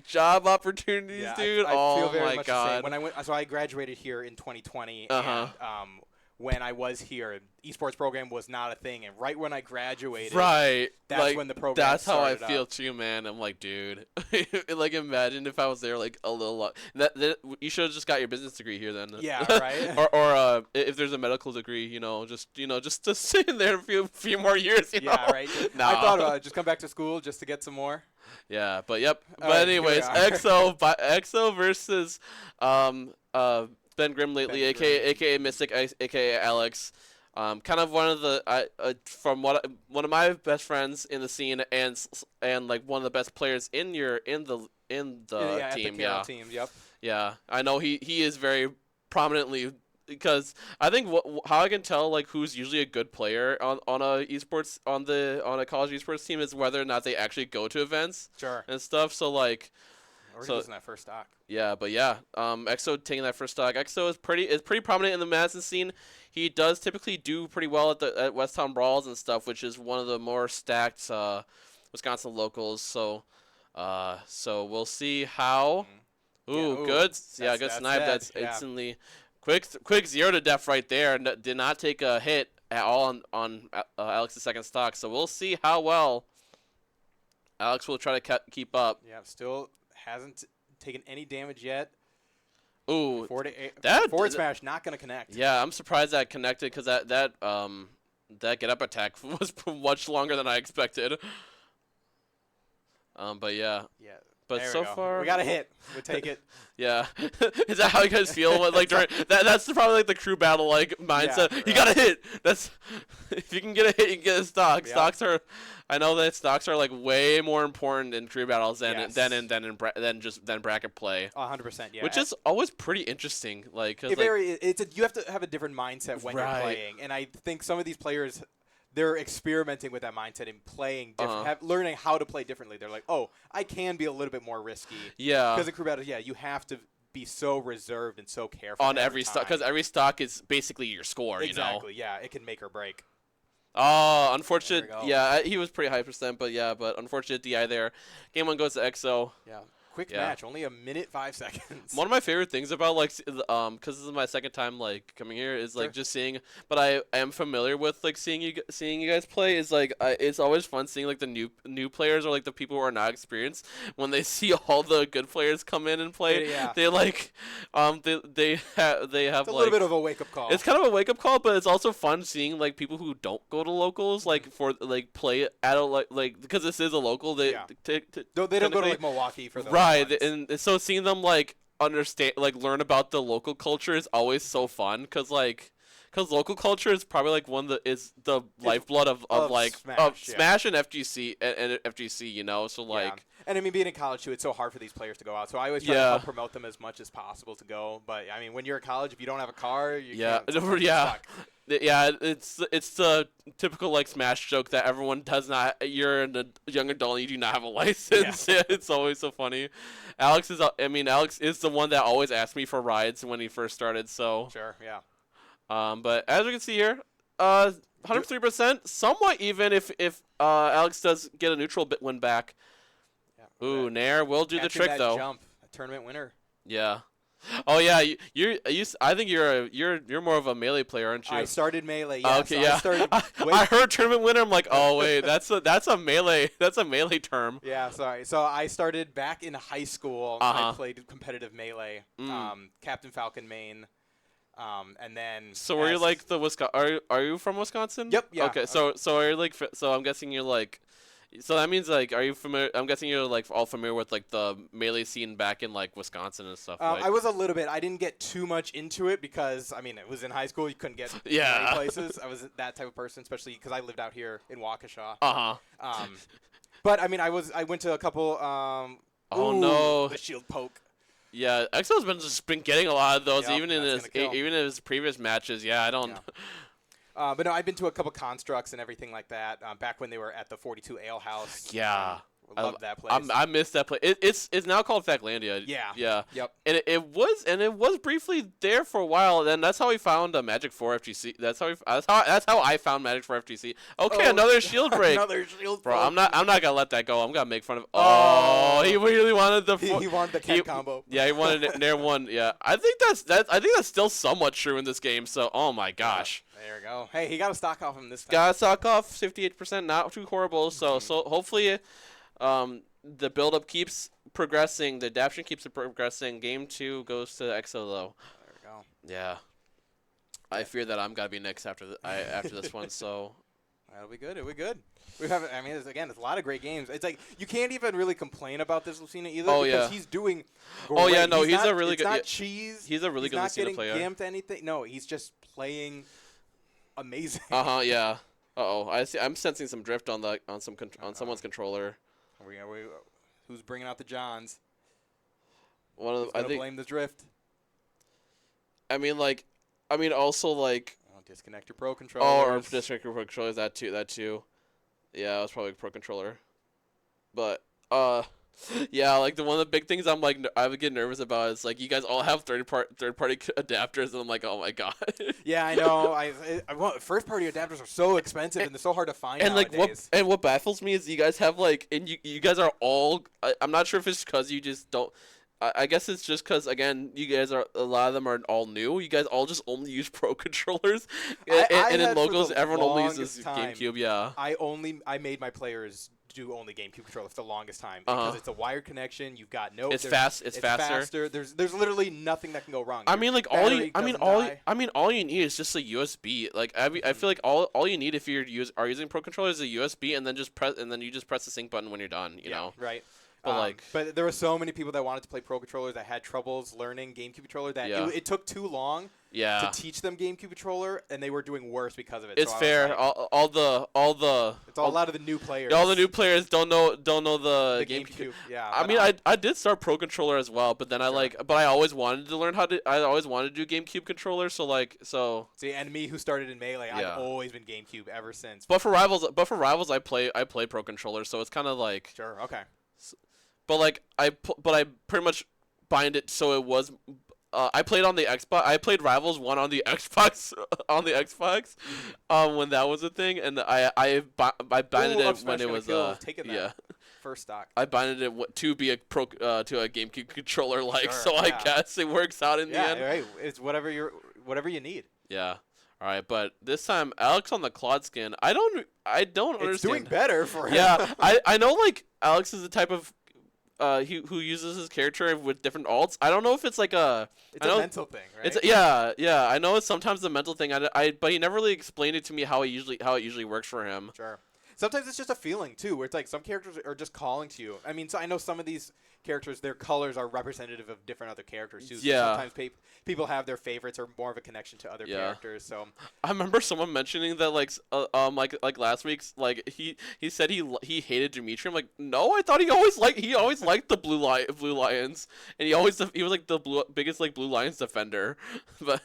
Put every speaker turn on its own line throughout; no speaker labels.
job opportunities, dude.
I
Oh
feel very
my
much
God.
the same. When I went, so I graduated here in 2020, and when I was here, esports program was not a thing, and right when I graduated,
Right.
that's
like,
when the program
that's how I
started
feel
up.
too, man. I'm like, dude. Like, imagine if I was there like a little. That you should have just got your business degree here then.
Yeah, right.
or if there's a medical degree, just to sit in there a few more years. You
Yeah,
know?
right.
Nah.
I thought about it, just come back to school just to get some more.
Yeah, but yep.
All
But
right, here we
anyways,
are.
EXO versus Ben Grimm lately,
Ben
aka Mystic, aka Alex. Kind of one of the from one of my best friends in the scene, and like one of the best players in the
Yeah,
team.
at the KL team. Yep.
Yeah, I know he is very prominently, because I think how I can tell like who's usually a good player on a esports on a college esports team is whether or not they actually go to events
Sure.
and stuff. So like.
Or
So-
using that first stock.
Yeah, but yeah, EXO taking that first stock. EXO is pretty prominent in the Madison scene. He does typically do pretty well at Westtown Brawls and stuff, which is one of the more stacked Wisconsin locals. So we'll see how. Ooh, good. Yeah, good snipe. That's instantly quick 0 to death right there. Did not take a hit at all on Alex's second stock. So we'll see how well Alex will try to keep up.
Yeah, still hasn't taken any damage yet.
Ooh,
Forward smash not going to connect.
yeah, I'm surprised that connected, because that get up attack was much longer than I expected. But yeah.
Yeah.
But
there
so
we go.
far
we got a hit. We'll take it.
Yeah. Is that how you guys feel? Like during that's probably like the crew battle like mindset.
Yeah,
You got to hit. That's if you can get a hit, you can get a stock.
Yep.
Stocks are, I know that stocks are like way more important in crew battles than
Yes.
than bracket play.
100%. Yeah.
Which is always pretty interesting. Like, 'cause,
you have to have a different mindset when you're playing, and I think some of these players, they're experimenting with that mindset and playing different, learning how to play differently. They're like, oh, I can be a little bit more risky.
Yeah.
Because in crew battles, you have to be so reserved and so careful
on every stock, because every stock is basically your score.
Exactly. Yeah, it can make or break.
Oh, unfortunate.
There we go.
Yeah, he was pretty high percent, but unfortunate DI there. Game 1 goes to EXO.
Yeah. Quick match, only a minute 5 seconds.
One of my favorite things about because this is my second time like coming here is like just seeing, but I am familiar with like seeing you guys play is like it's always fun seeing like the new players or like the people who are not experienced when they see all the good players come in and play.
Yeah.
They like they have
it's a
like
little bit of a wake up call.
It's kind of a wake up call, but it's also fun seeing like people who don't go to locals like for like play at a like because this is a local they
they don't go to like Milwaukee for the
Right, and so seeing them like understand, like learn about the local culture is always so fun, because local culture is probably like is the lifeblood of Smash and FGC, you know. So like,
yeah. And I mean, being in college too, it's so hard for these players to go out. So I always try to help promote them as much as possible to go. But I mean, when you're in college, if you don't have a car, you can't.
Yeah, it's the typical like Smash joke that everyone does not. You're a young adult and you do not have a license. Yeah. It's always so funny. Alex is the one that always asked me for rides when he first started. So
sure, yeah.
But as we can see here, 103%, somewhat even if Alex does get a neutral bit win back. Yeah, ooh, Nair will do the trick though.
Jump, a tournament winner.
Yeah. Oh yeah, I think you're more of a melee player, aren't you?
I started melee. Yeah,
okay, so yeah. I heard tournament winner. I'm like, oh wait, that's a melee term.
Yeah, sorry. So I started back in high school. I played competitive melee, Captain Falcon main, and then.
So were you like the Wisconsin? Are you from Wisconsin?
Yep. Yeah.
Okay, so are you like I'm guessing you're like. So that means like, are you familiar? I'm guessing you're like all familiar with like the melee scene back in like Wisconsin and stuff.
I was a little bit. I didn't get too much into it because I mean it was in high school. You couldn't get many places. I was that type of person, especially because I lived out here in Waukesha. But I mean I went to a couple.
No!
The shield poke.
Yeah, EXO's been getting a lot of those, even in his previous matches. Yeah, I don't.
Yeah. But no, I've been to a couple constructs and everything like that back when they were at the 42 Ale House.
Yeah.
Love that place.
I missed that place. It's now called Factlandia.
Yeah.
Yeah.
Yep.
And it was briefly there for a while. And that's how we found Magic 4 FGC. That's how I found Magic 4 FGC. Okay, another shield break.
Another shield
break. Bro, I'm not gonna let that go. I'm gonna make fun of.
Oh,
he really wanted the.
He wanted the Ken combo.
Yeah, he wanted Nair 1. Yeah, I think that's still somewhat true in this game. So, oh my gosh.
There we go. Hey, he got a stock off him this time.
Got a stock off 58%. Not too horrible. So hopefully. The build-up keeps progressing. The adaptation keeps progressing. Game 2 goes to EXO, though.
There we go.
Yeah. I fear that I'm going to be next after this one, so.
That'll be good. It'll be good. We have, I mean, there's a lot of great games. It's like, you can't even really complain about this Lucina either because he's doing great.
Oh, yeah, no, he's
not,
a really
it's
good.
not cheese.
He's a really good Lucina player.
He's not getting gimped anything. No, he's just playing amazing.
Yeah. I'm sensing some drift on someone's controller.
Who's bringing out the Johns?
I think
blame the drift.
Also
disconnect your pro controller.
Or disconnect your pro controller. That too. Yeah, it was probably a pro controller. But yeah, one of the big things I would get nervous about is you guys all have third party adapters, and I'm like, oh my god.
Yeah, I know. First party adapters are so expensive and they're so hard to find nowadays.
What baffles me is you guys have and you guys are all. I'm not sure if it's because you just don't. I guess it's just because, again, you guys a lot of them are all new. You guys all just only use pro controllers, and in logos everyone only uses GameCube. Yeah.
I made my players do only GameCube controller for the longest time because it's a wired connection. You've got no.
It's faster.
There's literally nothing that can go wrong.
All you need is just a USB. I feel like all you need if you are using pro controller is a USB, and then you just press the sync button when you're done. You know.
Right.
But
but there were so many people that wanted to play pro controllers that had troubles learning GameCube controller that it took too long to teach them GameCube controller, and they were doing worse because of it.
It's fair. It's all
a lot of the new players.
All the new players don't know the GameCube.
Yeah.
I did start pro controller as well, but then but I always wanted to learn I always wanted to do GameCube controller, so.
See, and me who started in Melee, I've always been GameCube ever since.
But for Rivals, I play pro controller, so it's kind of
Sure. Okay.
But I pretty much bind it so it was. I played on the Xbox. I played Rivals 1 on the Xbox when that was a thing, and I binded it when it was
first stock.
I binded it to be a to a GameCube controller I guess it works out in the end.
Right. It's whatever you need.
Yeah. All right, but this time Alex on the Claude skin. I don't understand.
It's doing better for him.
Yeah, I know Alex is the type of who uses his character with different alts. I don't know if it's
It's a mental thing, right?
It's I know it's sometimes a mental thing. But he never really explained it to me how it usually works for him.
Sure. Sometimes it's just a feeling too, where it's some characters are just calling to you. I mean, so I know some of these characters, their colors are representative of different other characters too. So sometimes people have their favorites or more of a connection to other characters. So
I remember someone mentioning that last week's he said he hated Dimitri. I'm like, no, I thought he always liked the blue lions, and he was the biggest Blue Lions defender. but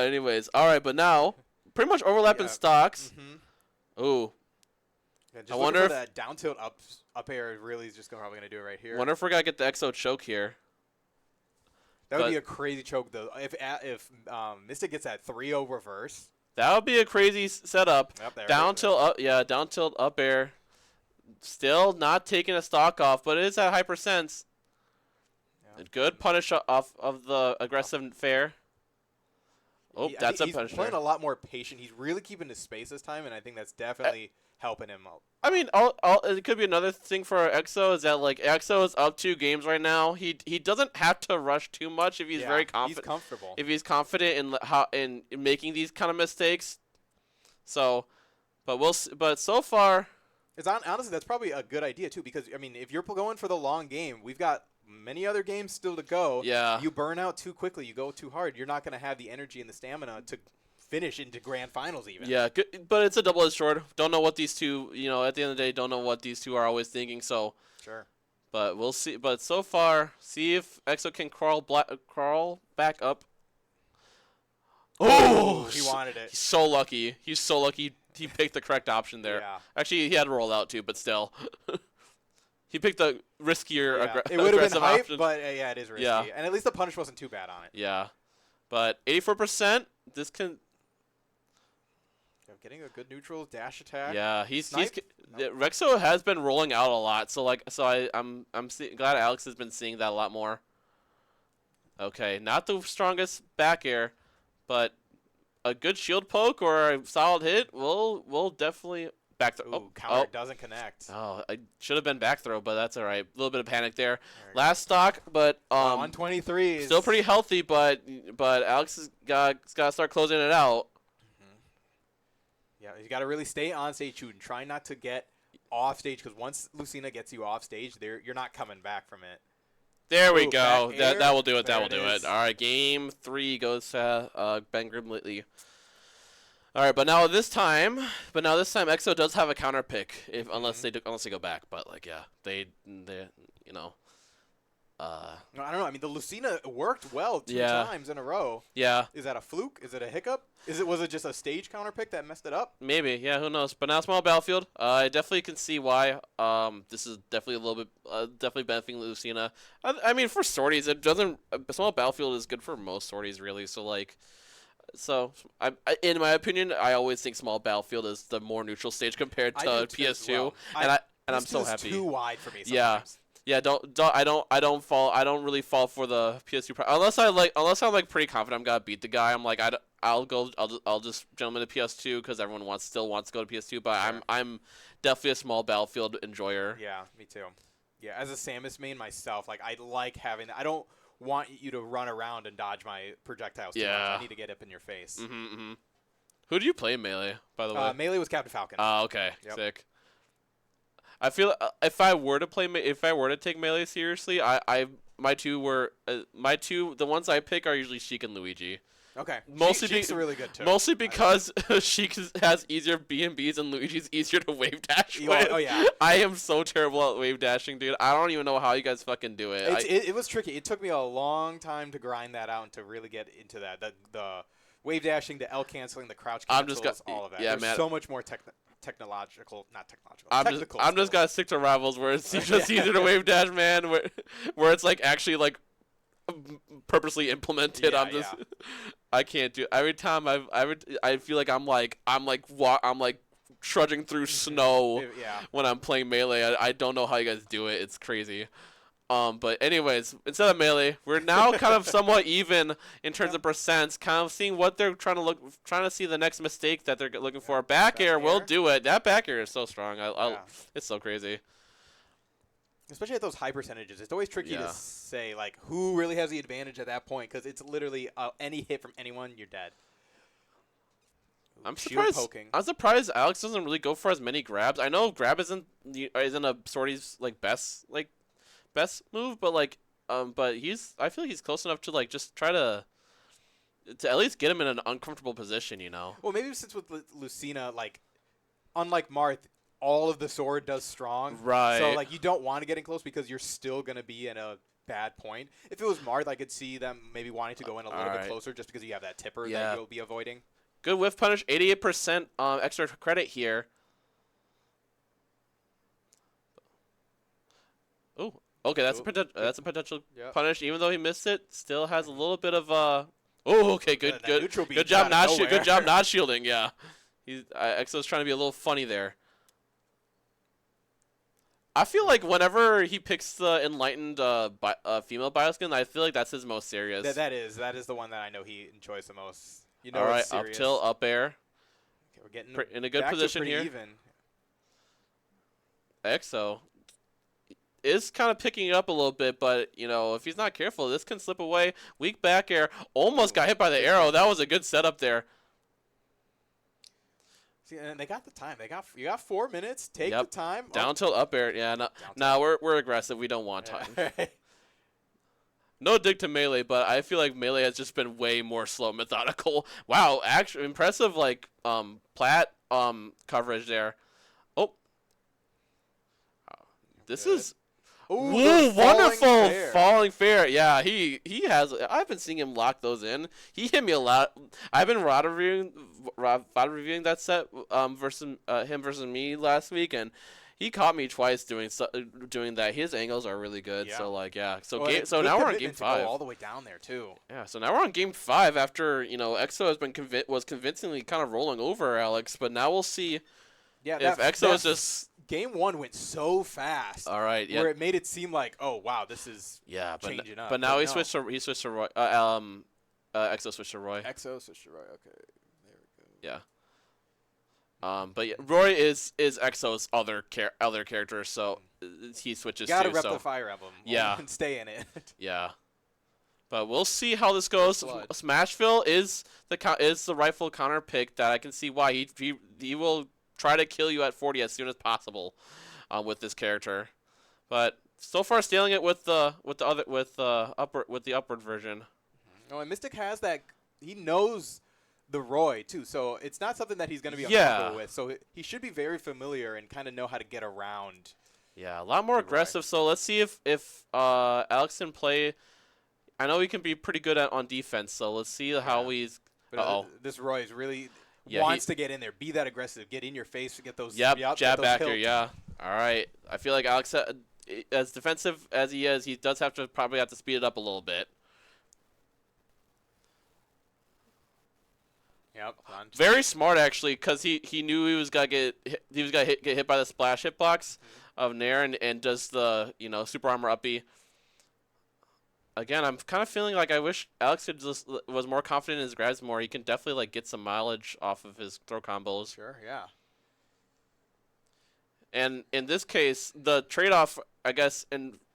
anyways, all right. But now pretty much overlapping stocks. Mm-hmm. Ooh.
Yeah, I wonder if that down tilt up air really is just probably going to do it right here.
Wonder if we're going to get the EXO choke here.
That would be a crazy choke, though. If Mystic gets that 3-0 reverse.
That would be a crazy setup. Down tilt up air. Still not taking a stock off, but it is at hyper sense. Yeah. Good punish off of the aggressive fair. Oh, that's a punish.
He's playing a lot more patient. He's really keeping his space this time, and I think that's definitely helping him out.
I mean, it could be another thing for EXO is that EXO is up 2 games right now. He doesn't have to rush too much if he's very confident.
He's comfortable.
If he's confident in making these kind of mistakes. So, but so far,
honestly that's probably a good idea too, because I mean if you're going for the long game, we've got many other games still to go.
Yeah.
You burn out too quickly. You go too hard. You're not going to have the energy and the stamina to finish into grand finals even.
Yeah, but it's a double-edged sword. Don't know what these two, at the end of the day, don't know what these two are always thinking. So.
Sure.
But we'll see. But so far, see if EXO can crawl back up.
Oh, he wanted it.
He's so lucky. He's so lucky. He picked the correct option there.
Yeah.
Actually, he had to roll out too, but still. He picked the riskier,
it would have been hype,
option.
but yeah, it is risky. Yeah. And at least the punish wasn't too bad on it.
Yeah, but 84%. This can.
Getting a good neutral dash attack.
Yeah, Rexo has been rolling out a lot, so I'm glad Alex has been seeing that a lot more. Okay, not the strongest back air, but a good shield poke or a solid hit will definitely back throw.
Ooh, counter doesn't connect.
Oh, I should have been back throw, but that's all right. A little bit of panic there. Last stock, but
123
still pretty healthy, but Alex has got to start closing it out.
Yeah, you got to really stay on stage shooting. Try not to get off stage because once Lucina gets you off stage, you're not coming back from it.
There we go. That will do it. That will do it. All right, game 3 goes to Ben Grimm lately. All right, but now this time EXO does have a counter pick unless they go back. But like they you know.
No, I don't know. I mean, the Lucina worked well two times in a row.
Yeah.
Is that a fluke? Is it a hiccup? Was it just a stage counter pick that messed it up?
Maybe. Yeah. Who knows? But now small battlefield. I definitely can see why. This is definitely a little bit definitely benefiting Lucina. I mean, for sorties, it doesn't. Small battlefield is good for most sorties, really. So like. In my opinion, I always think small battlefield is the more neutral stage compared to PS2,
well.
I'm so happy.
Too wide for me sometimes.
Yeah. Yeah, I don't really fall for the PS2 unless I'm like pretty confident I'm gonna beat the guy. I'm like I'll just jump into PS2 because everyone still wants to go to PS2. But sure. I'm definitely a small battlefield enjoyer.
Yeah, me too. Yeah, as a Samus main myself, like I like having. I don't want you to run around and dodge my projectiles too much. I need to get up in your face.
Who do you play Melee, by the way?
Melee was Captain Falcon.
Oh, okay, sick. I feel if I were to take Melee seriously, the ones I pick are usually Sheik and Luigi.
Okay.
Sheik's
really good too.
Mostly because Sheik has easier B&Bs and Luigi's easier to wave dash with.
Oh yeah.
I am so terrible at wave dashing, dude. I don't even know how you guys fucking do it.
It was tricky. It took me a long time to grind that out and to really get into that. The wave dashing, the L canceling, the crouch cancels, all of that.
Yeah,
There's so much more technical.
I'm just gonna stick to Rivals where it's just easier to wave dash, man. Where it's like actually like purposely implemented. I can't do. Every time I feel like I'm like trudging through snow when I'm playing Melee. I don't know how you guys do it. It's crazy. But anyways, instead of Melee, we're now kind of somewhat even in terms of percents, kind of seeing what they're trying to see the next mistake that they're looking for. Back air will do it. That back air is so strong. It's so crazy.
Especially at those high percentages. It's always tricky to say, like, who really has the advantage at that point, because it's literally any hit from anyone, you're dead.
I'm surprised Alex doesn't really go for as many grabs. I know grab isn't a sortie's like best move, but like but I feel like he's close enough to like just try to at least get him in an uncomfortable position, you know.
Well, maybe since with Lucina, like unlike Marth, all of the sword does strong.
Right.
So like you don't want to get in close because you're still gonna be in a bad point. If it was Marth, I could see them maybe wanting to go in a little bit closer just because you have that tipper that you'll be avoiding.
Good whiff punish, 88% extra credit here. Oh, okay, that's a potential punish. Even though he missed it, still has a little bit of Oh, okay, good job not shielding. Yeah, EXO's trying to be a little funny there. I feel like whenever he picks the enlightened female bioskin, I feel like that's his most serious.
That is the one that I know he enjoys the most. You know,
all right, up tilt, up air.
Okay, we're getting
in a good position here.
Even.
EXO is kind of picking it up a little bit, but you know, if he's not careful, this can slip away. Weak back air, almost got hit by the arrow. That was a good setup there.
See, and they got the time. You got 4 minutes. Take the time.
Down tilt, up air. Yeah, no, we're aggressive. We don't want time. No dig to Melee, but I feel like Melee has just been way more slow, methodical. Wow, actually impressive like plat coverage there. Oh. This is wonderful falling fair. Yeah, he has. I've been seeing him lock those in. He hit me a lot. I've been VOD reviewing that set versus him versus me last week, and he caught me twice doing that. His angles are really good.
Yeah.
So like So
well,
so now we're on game 5.
All the way down there too.
Yeah. So now we're on game 5 after Exo has been was convincingly kind of rolling over Alex, but now we'll see.
Yeah.
If Exo is just
game 1 went so fast.
All right. Yeah.
Where it made it seem like, oh wow, this is changing up.
But now he switched to Roy. Exo switched to Roy.
Exo switched to Roy. Okay. There we go.
Yeah. But yeah, Roy is Exo's other character, so he switches too.
Gotta rep the Fire Emblem.
Yeah.
And stay in it.
Yeah. But we'll see how this goes. Smashville is the rightful counter pick that I can see why he will try to kill you at 40 as soon as possible, with this character. But so far stealing it with the upward version.
Oh, and Mystic has that. He knows the Roy too, so it's not something that he's going to be uncomfortable with. So he should be very familiar and kind of know how to get around.
Yeah, a lot more aggressive. So let's see if Alex can play. I know he can be pretty good on defense. So let's see how he's.
This Roy is really wants to get in there, be that aggressive, get in your face, get those.
Jab back here. Yeah. All right. I feel like Alex, as defensive as he is, he does probably have to speed it up a little bit.
Yep.
Very smart actually, because he knew he was gonna get hit by the splash hitbox of Nair and does the super armor uppy. Again, I'm kind of feeling like I wish Alex was more confident in his grabs more. He can definitely get some mileage off of his throw combos.
Sure, yeah.
And in this case, the trade-off, I guess,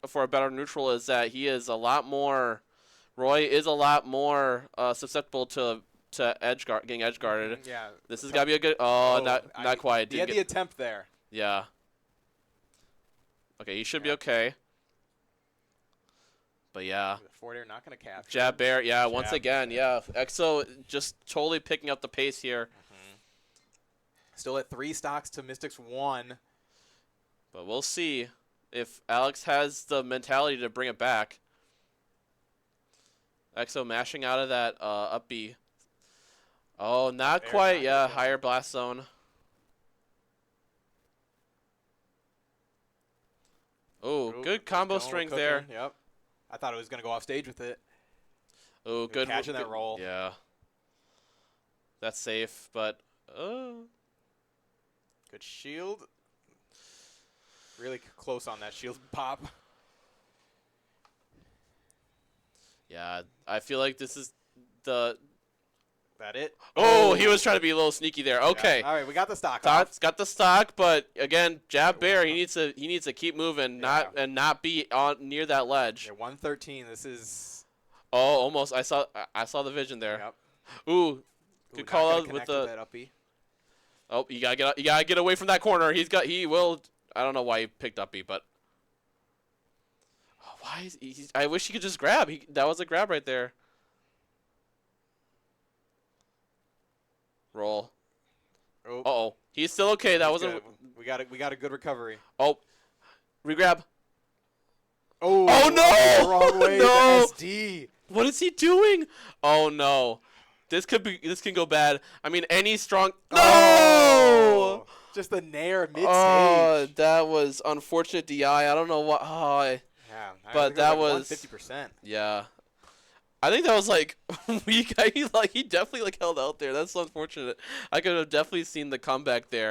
for a better neutral is that Roy is a lot more susceptible to getting edge guarded.
Yeah.
This has got to be a good. Not quite.
He had the attempt there.
Yeah. Okay, he should be okay. But yeah.
The forwarder not going to capture.
Jab bear. Yeah. Once again. Yeah. Exo just totally picking up the pace here.
Still at 3 stocks to Mystic's 1.
But we'll see if Alex has the mentality to bring it back. Exo mashing out of that up B. Oh, not quite. Yeah, higher blast zone. Oh, good combo strength there.
Yep. I thought it was going to go off stage with it.
Oh, good
catching that roll.
Yeah. That's safe, but
good shield. Really close on that shield pop.
Yeah, I feel like this is the.
That it?
Oh, he was trying to be a little sneaky there. Okay.
Yeah. All right, we got the stock.
Got the stock, but again, jab bear. He needs to keep moving, not be near that ledge.
Yeah, 113. This is.
Oh, almost. I saw the vision there.
Yep.
Ooh, good call out with the.
That uppy.
Oh, you gotta get away from that corner. He will. I don't know why he picked uppy, but. Oh, why is he? I wish he could just grab. That was a grab right there. Roll. Oh, he's still okay. That wasn't.
Good. We got a good recovery.
Oh, regrab.
Oh
no!
Wrong way.
No!
SD.
What is he doing? Oh no, this can go bad. I mean, any strong. No!
Oh, just the nair mid stage.
Oh, that was unfortunate DI. I don't know what. Oh,
yeah,
but that was
50%.
Yeah. I think that was weak. He definitely held out there. That's unfortunate. I could have definitely seen the comeback there.